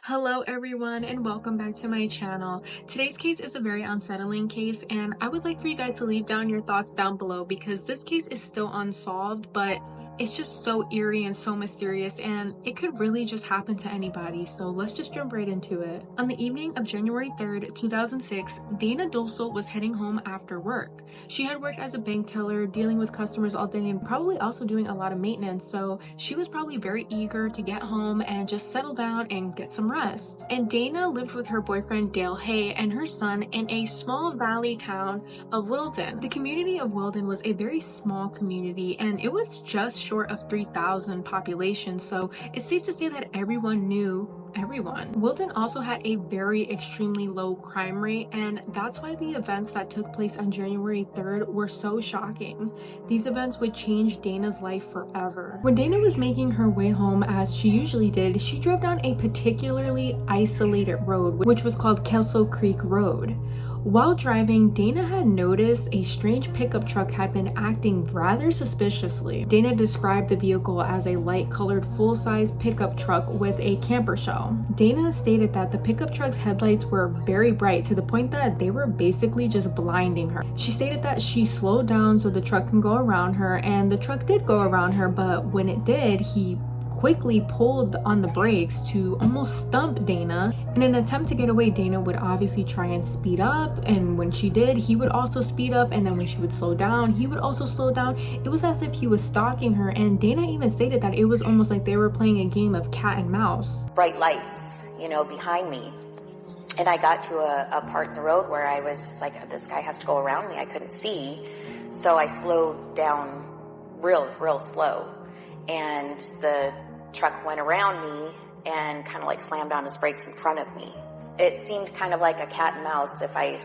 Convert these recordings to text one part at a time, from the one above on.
Hello everyone and welcome back to my channel. Today's case is a very unsettling case and I would like for you guys to leave down your thoughts down below because this case is still unsolved, but it's just so eerie and so mysterious and it could really just happen to anybody, so let's just jump right into it. On the evening of January 3rd, 2006, Dana Dulcel was heading home after work. She had worked as a bank teller, dealing with customers all day and probably also doing a lot of maintenance, so she was probably very eager to get home and just settle down and get some rest. And Dana lived with her boyfriend Dale Hay and her son in a small valley town of Wilden. The community of Wilden was a very small community and it was just short of 3,000 population, so it's safe to say that everyone knew everyone. Wilden also had a very extremely low crime rate, and that's why the events that took place on January 3rd were so shocking. These events would change Dana's life forever. When Dana was making her way home, as she usually did, she drove down a particularly isolated road, which was called Kelso Creek Road. While driving, Dana had noticed a strange pickup truck had been acting rather suspiciously. Dana described the vehicle as a light-colored full-size pickup truck with a camper shell. Dana stated that the pickup truck's headlights were very bright to the point that they were basically just blinding her. She stated that she slowed down so the truck can go around her, and the truck did go around her, but when it did, he quickly pulled on the brakes to almost stump Dana. In an attempt to get away, Dana would obviously try and speed up, and when she did, he would also speed up, and then when she would slow down, he would also slow down. It was as if he was stalking her, and Dana even stated that it was almost like they were playing a game of cat and mouse. Bright lights, behind me. And I got to a part in the road where I was just like, this guy has to go around me. I couldn't see. So I slowed down real slow. And the truck went around me and kind of like slammed on his brakes in front of me. It seemed kind of like a cat and mouse. If I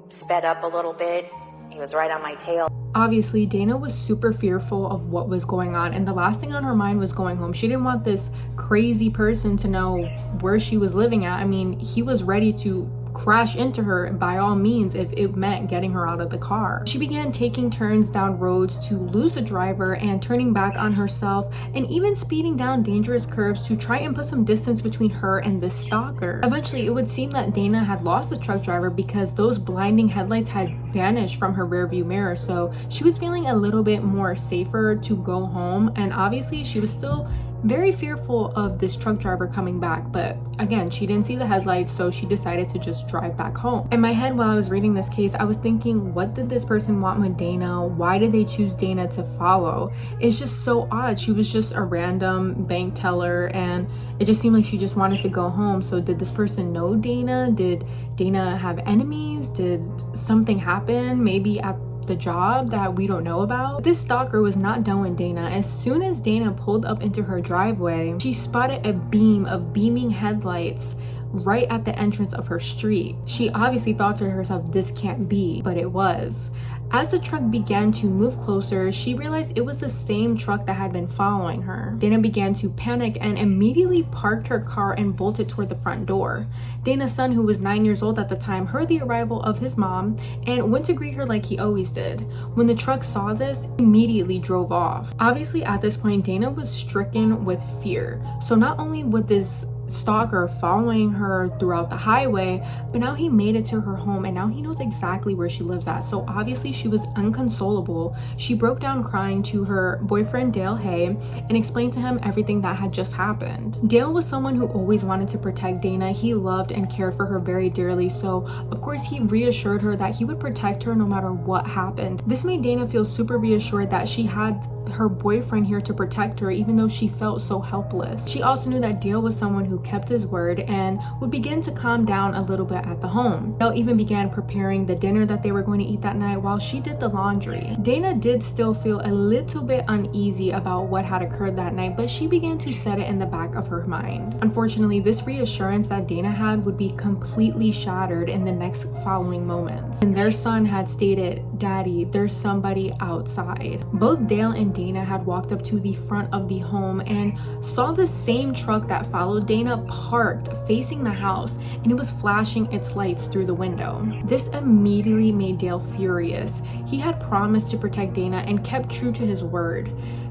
sped up a little bit, he was right on my tail. Obviously, Dana was super fearful of what was going on, and the last thing on her mind was going home. She didn't want this crazy person to know where she was living at. I mean, he was ready to crash into her by all means if it meant getting her out of the car. She began taking turns down roads to lose the driver and turning back on herself, and even speeding down dangerous curves to try and put some distance between her and this stalker. Eventually, it would seem that Dana had lost the truck driver because those blinding headlights had vanished from her rearview mirror, so she was feeling a little bit more safer to go home, and obviously she was still very fearful of this truck driver coming back, but again, she didn't see the headlights, so she decided to just drive back home. In my head, while I was reading this case, I was thinking, what did this person want with Dana? Why did they choose Dana to follow? It's just so odd. She was just a random bank teller and it just seemed like she just wanted to go home. So did this person know Dana? Did Dana have enemies? Did something happen maybe at the job that we don't know about? This stalker was not done with Dana. As soon as Dana pulled up into her driveway, she spotted a beam of beaming headlights right at the entrance of her street. She obviously thought to herself, this can't be, but it was. As the truck began to move closer, she realized it was the same truck that had been following her. Dana began to panic and immediately parked her car and bolted toward the front door. Dana's son, who was 9 years old at the time, heard the arrival of his mom and went to greet her like he always did. When the truck saw this, he immediately drove off. Obviously, at this point, Dana was stricken with fear. So not only would this stalker following her throughout the highway, but now he made it to her home and now he knows exactly where she lives at. So obviously she was unconsolable. She broke down crying to her boyfriend Dale Hay and explained to him everything that had just happened. Dale was someone who always wanted to protect Dana. He loved and cared for her very dearly, so of course he reassured her that he would protect her no matter what happened. This made Dana feel super reassured that she had her boyfriend here to protect her, even though she felt so helpless. She also knew that Dale was someone who kept his word and would begin to calm down a little bit at the home. Dale even began preparing the dinner that they were going to eat that night while she did the laundry. Dana did still feel a little bit uneasy about what had occurred that night, but she began to set it in the back of her mind. Unfortunately, this reassurance that Dana had would be completely shattered in the next following moments. And their son had stated, "Daddy, there's somebody outside." Both Dale and Dana had walked up to the front of the home and saw the same truck that followed Dana parked facing the house, and it was flashing its lights through the window. This immediately made Dale furious. He had promised to protect Dana and kept true to his word.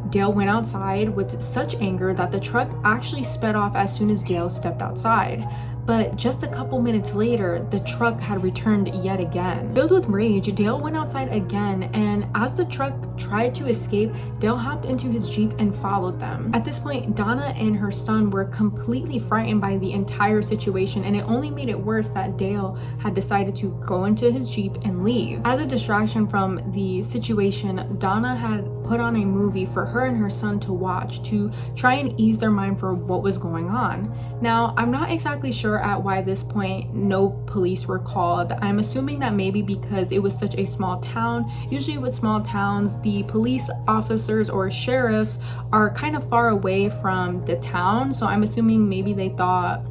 Dale went outside with such anger that the truck actually sped off as soon as Dale stepped outside. But just a couple minutes later, the truck had returned yet again. Filled with rage, Dale went outside again, and as the truck tried to escape, Dale hopped into his Jeep and followed them. At this point, Donna and her son were completely frightened by the entire situation, and it only made it worse that Dale had decided to go into his Jeep and leave. As a distraction from the situation, Donna had put on a movie for her and her son to watch to try and ease their mind for what was going on. Now, I'm not exactly sure at why this point no police were called. I'm assuming that maybe because it was such a small town. Usually with small towns, the police officers or sheriffs are kind of far away from the town, so I'm assuming maybe they thought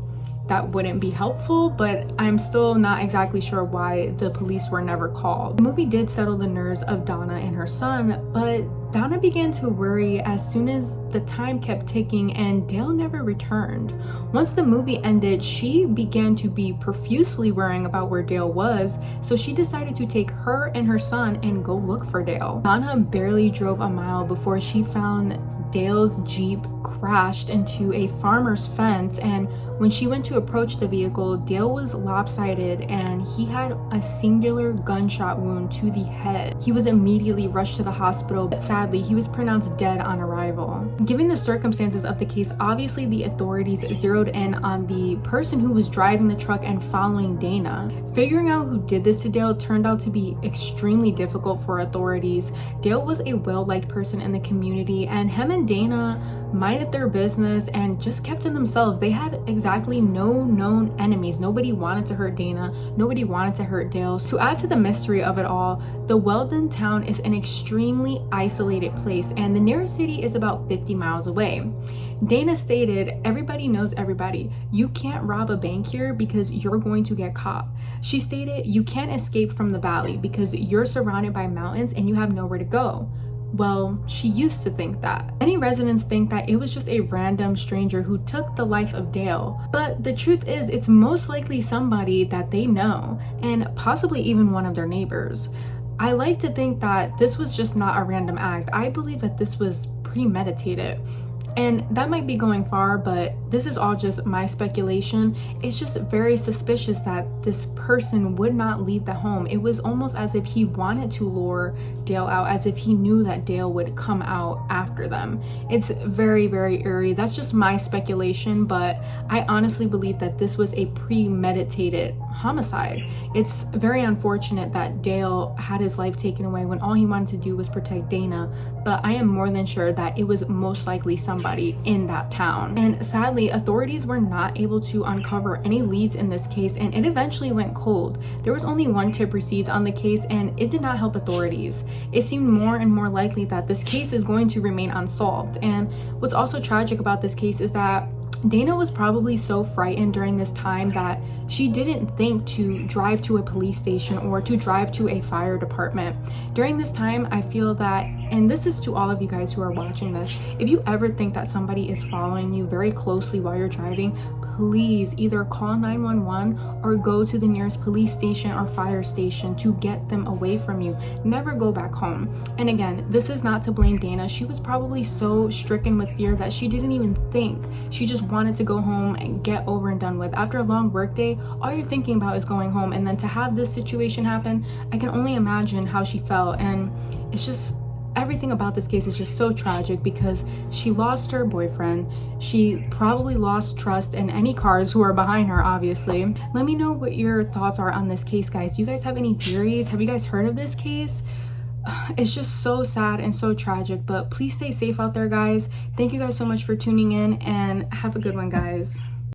that wouldn't be helpful, but I'm still not exactly sure why the police were never called. The movie did settle the nerves of Donna and her son, but Donna began to worry as soon as the time kept ticking and Dale never returned. Once the movie ended, she began to be profusely worrying about where Dale was, so she decided to take her and her son and go look for Dale. Donna barely drove a mile before she found Dale's Jeep crashed into a farmer's fence, and when she went to approach the vehicle, Dale was lopsided and he had a singular gunshot wound to the head. He was immediately rushed to the hospital, but sadly, he was pronounced dead on arrival. Given the circumstances of the case, obviously the authorities zeroed in on the person who was driving the truck and following Dana. Figuring out who did this to Dale turned out to be extremely difficult for authorities. Dale was a well-liked person in the community, and him and Dana minded their business and just kept to themselves. They had exactly no known enemies. Nobody wanted to hurt Dana. Nobody wanted to hurt Dale. To add to the mystery of it all, the Weldon town is an extremely isolated place, and the nearest city is about 50 miles away. Dana stated, "Everybody knows everybody. You can't rob a bank here because you're going to get caught." She stated, "You can't escape from the valley because you're surrounded by mountains and you have nowhere to go." Well, she used to think that. Many residents think that it was just a random stranger who took the life of Dale. But the truth is, it's most likely somebody that they know, and possibly even one of their neighbors. I like to think that this was just not a random act. I believe that this was premeditated. And that might be going far, but this is all just my speculation. It's just very suspicious that this person would not leave the home. It was almost as if he wanted to lure Dale out, as if he knew that Dale would come out after them. It's very, very eerie. That's just my speculation, but I honestly believe that this was a premeditated homicide. It's very unfortunate that Dale had his life taken away when all he wanted to do was protect Dana, but I am more than sure that it was most likely somebody in that town. And sadly, authorities were not able to uncover any leads in this case, and it eventually went cold. There was only one tip received on the case, and it did not help authorities. It seemed more and more likely that this case is going to remain unsolved. And what's also tragic about this case is that Dana was probably so frightened during this time that she didn't think to drive to a police station or to drive to a fire department. During this time, I feel that, and this is to all of you guys who are watching this, if you ever think that somebody is following you very closely while you're driving, please either call 911 or go to the nearest police station or fire station to get them away from you. Never go back home. And again, this is not to blame Dana. She was probably so stricken with fear that she didn't even think. She just wanted to go home and get over and done with. After a long workday, all you're thinking about is going home, and then to have this situation happen, I can only imagine how she felt. And it's just, everything about this case is just so tragic because she lost her boyfriend. She probably lost trust in any cars who are behind her, obviously. Let me know what your thoughts are on this case, guys. Do you guys have any theories? Have you guys heard of this case? It's just so sad and so tragic, but please stay safe out there, guys. Thank you guys so much for tuning in, and have a good one, guys.